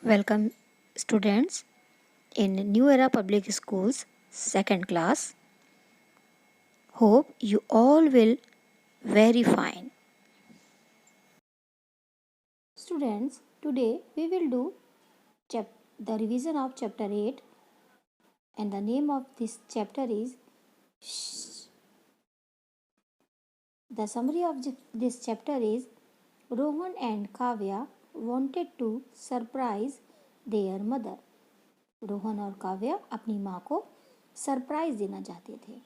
Welcome, students, in New Era Public Schools, second class. Hope you all will very fine. Students, today we will do the revision of chapter 8, and the name of this chapter is Shh. The summary of this chapter is Rohan and Kavya wanted to surprise their mother. Rohan और काव्या अपनी माँ को surprise देना चाहते थे.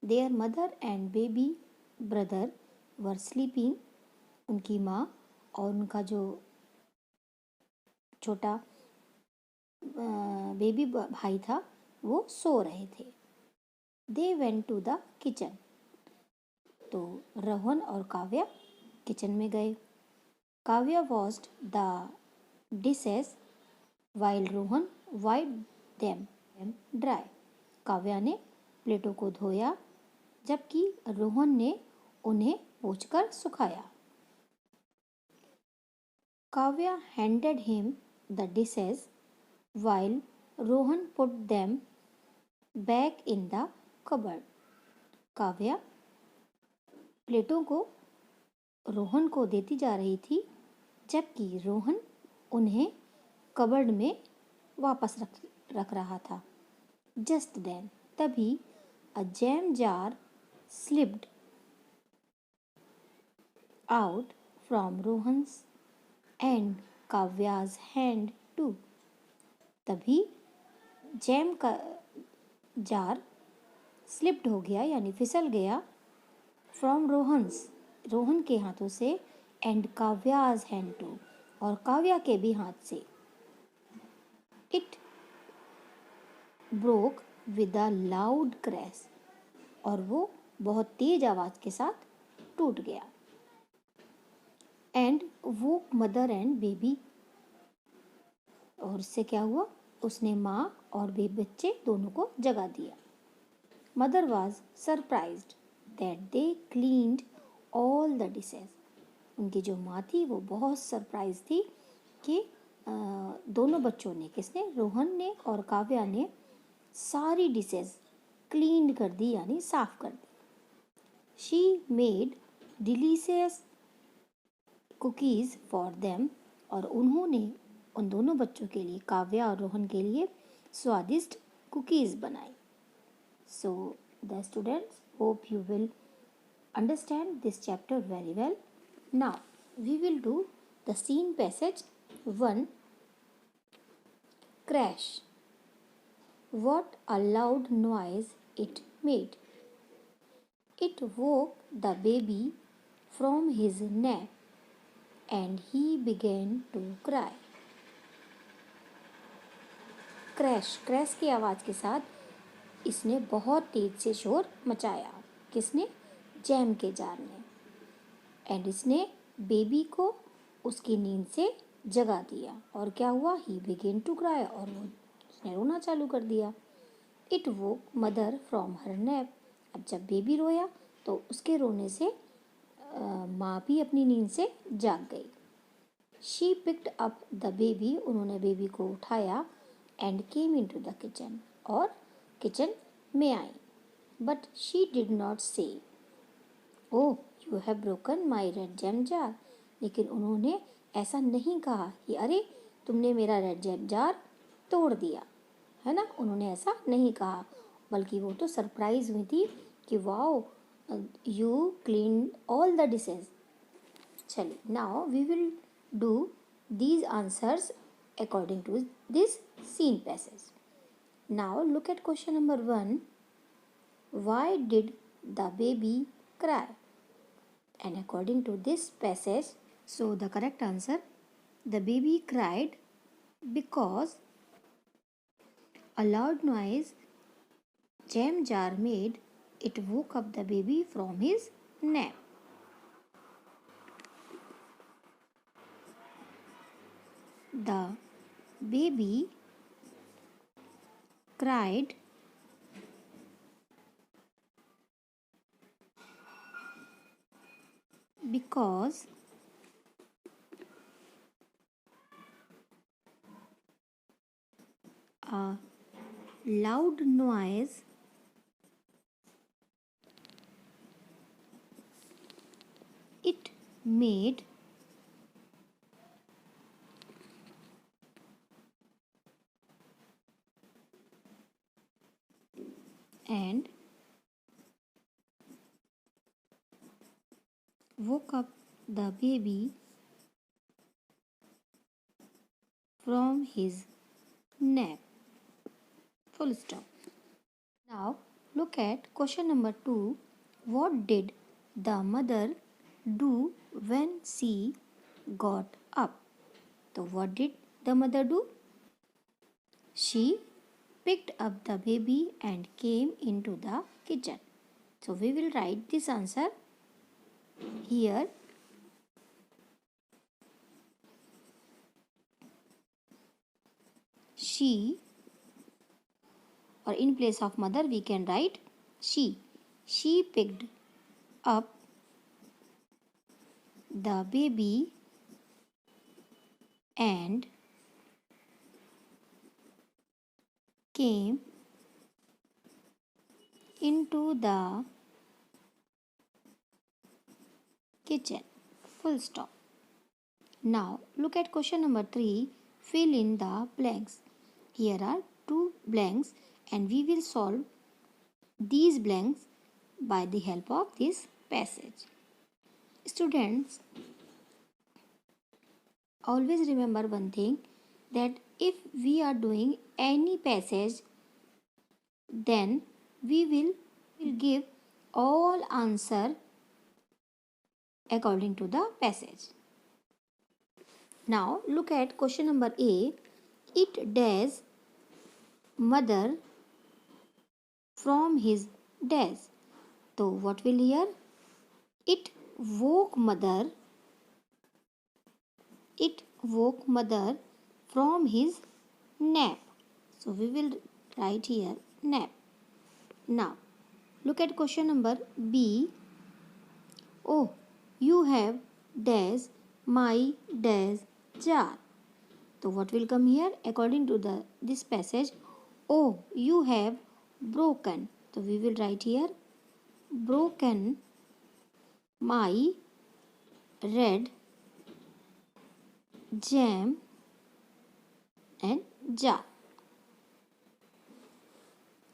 Their mother and baby brother were sleeping. उनकी माँ और उनका जो छोटा बेबी भाई था वो सो रहे थे. They went to the kitchen. तो रोहन और काव्या किचन में गए. Kavya washed the dishes while Rohan wiped them dry. Kavya ने प्लेटों को धोया जबकि रोहन ने उन्हें पोंछकर सुखाया. Kavya handed him the dishes while Rohan put them back in the cupboard. Kavya प्लेटों को रोहन को देती जा रही थी जबकि रोहन उन्हें कबर्ड में वापस रख रहा था. Just then, तभी a jam jar slipped out from Rohan's and Kavya's hand too. तभी जैम का जार स्लिप्ड हो गया यानी फिसल गया फ्रॉम रोहन के हाथों से एंड काव्याज हैंड टू और काव्या के भी हाथ से. It broke with a loud crash और वो बहुत तेज आवाज के साथ टूट गया. एंड वो मदर एंड बेबी और उससे क्या हुआ, उसने माँ और बेबी बच्चे दोनों को जगा दिया. Mother was surprised that they cleaned all the dishes. उनकी जो माँ थी वो बहुत सरप्राइज थी कि दोनों बच्चों ने, किसने, रोहन ने और काव्या ने सारी डिशेस क्लीन कर दी यानी साफ कर दी. She made delicious cookies for them और उन्होंने उन दोनों बच्चों के लिए, काव्या और रोहन के लिए स्वादिष्ट कुकीज़ बनाई. So the students hope you will understand this chapter very well. Now we will do the scene passage 1. Crash. What a loud noise it made. It woke the baby from his nap and he began to cry. Crash, crash की आवाज़ के साथ इसने बहुत तेज से शोर मचाया. किसने? जैम के जार ने. एंड इसने बेबी को उसकी नींद से जगा दिया और क्या हुआ, ही बिगेन टू क्राई और वो उसने रोना चालू कर दिया. It woke mother from her nap. अब जब बेबी रोया तो उसके रोने से माँ भी अपनी नींद से जाग गई. She picked up the baby. उन्होंने बेबी को उठाया and came into the kitchen और किचन में आई. But she did not say oh you have broken my red jam jar. लेकिन उन्होंने ऐसा नहीं कहा कि अरे तुमने मेरा रेड जैम जार तोड़ दिया, है ना. उन्होंने ऐसा नहीं कहा, बल्कि वो तो सरप्राइज हुई थी कि wow you clean all the dishes. चलिए, now we will do these answers according to this scene passage. Now look at question number 1. Why did the baby cry? And according to this passage, so the correct answer, the baby cried because a loud noise jam jar made. It woke up the baby from his nap. The baby cried because a loud noise it made and woke up the baby from his nap. Full stop. Now look at question number 2. What did the mother do when she got up? So what did the mother do? She picked up the baby and came into the kitchen. So we will write this answer here. She, or in place of mother we can write she. She picked up the baby and came into the kitchen. Full stop. Now look at question number 3. Fill in the blanks. Here are 2 blanks and we will solve these blanks by the help of this passage. Students, always remember one thing, that if we are doing any passage, then we will give all answer according to the passage. Now look at question number A. It dash mother from his dash. So what will here? It woke mother. It woke mother from his nap. So we will write here nap. Now look at question number B. Oh, you have dash my dash jar. So what will come here? According to this passage, oh, you have broken. So we will write here broken my red jam and jar.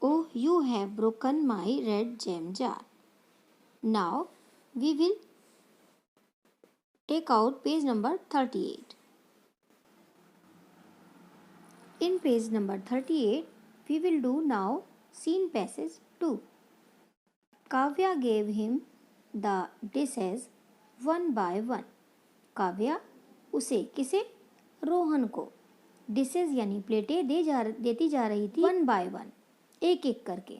Oh, you have broken my red jam jar. Now we will take out page number 38. In page number 38, we will do now scene passage 2. Kavya gave him the dishes one by one. Kavya उसे किसे? रोहन को dishes यानी प्लेटें देती जा रही थी one by one, एक एक करके.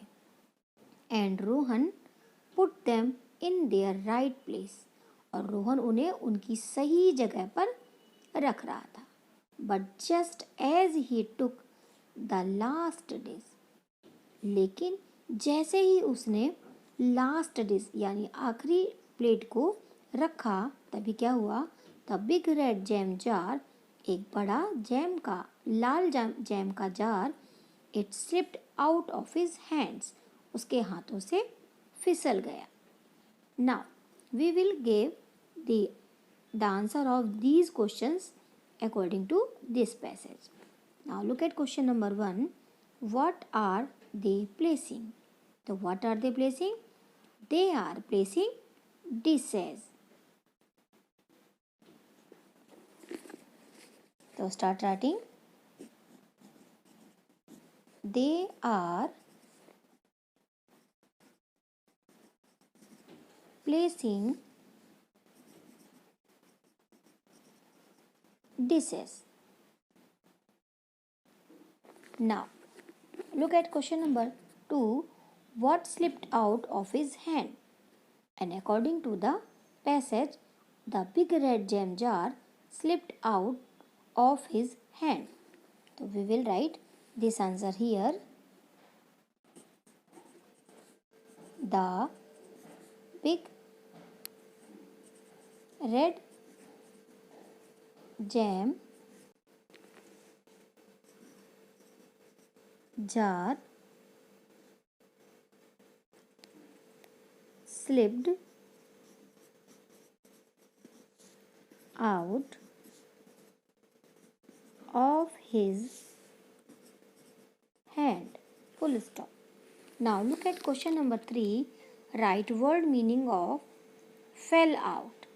And Rohan put them in their right place. और रोहन उन्हें उनकी सही जगह पर रख रहा था. But just as he took the last dish. लेकिन जैसे ही उसने लास्ट डिश यानी आखिरी प्लेट को रखा, तभी क्या हुआ? The big red jam jar, एक बड़ा जैम का लाल जैम का jar, it slipped out of his hands, उसके हाथों से फिसल गया. Now we will give the answer of these questions according to this passage. Now look at question number 1. What are they placing? So what are they placing? They are placing dishes. So start writing. They are placing dishes. Now look at question number 2. What slipped out of his hand? And according to the passage, the big red jam jar slipped out of his hand. So we will write this answer here. The big red jam jar slipped out of his hand. Full stop. Now look at question number 3. Write word meaning of fell out.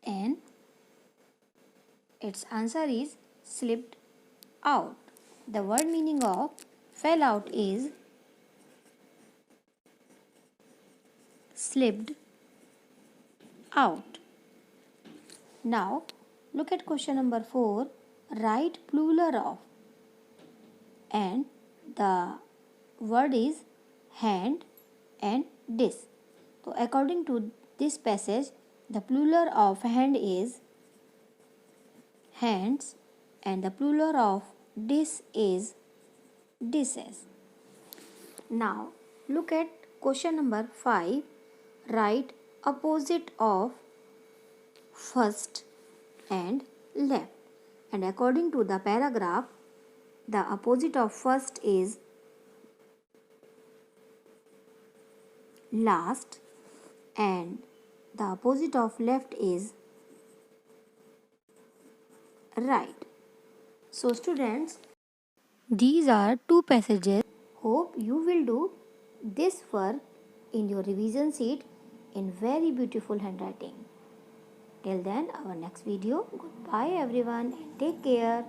And its answer is slipped out. The word meaning of fell out is slipped out. Now look at question number 4. Write plural of, and the word is hand and dish. So according to this passage, the plural of hand is hands and the plural of dish is dishes. Now look at question number 5. Write opposite of first and left. And according to the paragraph, the opposite of first is last and the opposite of left is right. So students, these are two passages. Hope you will do this work in your revision sheet in very beautiful handwriting. Till then, our next video. Goodbye everyone and take care.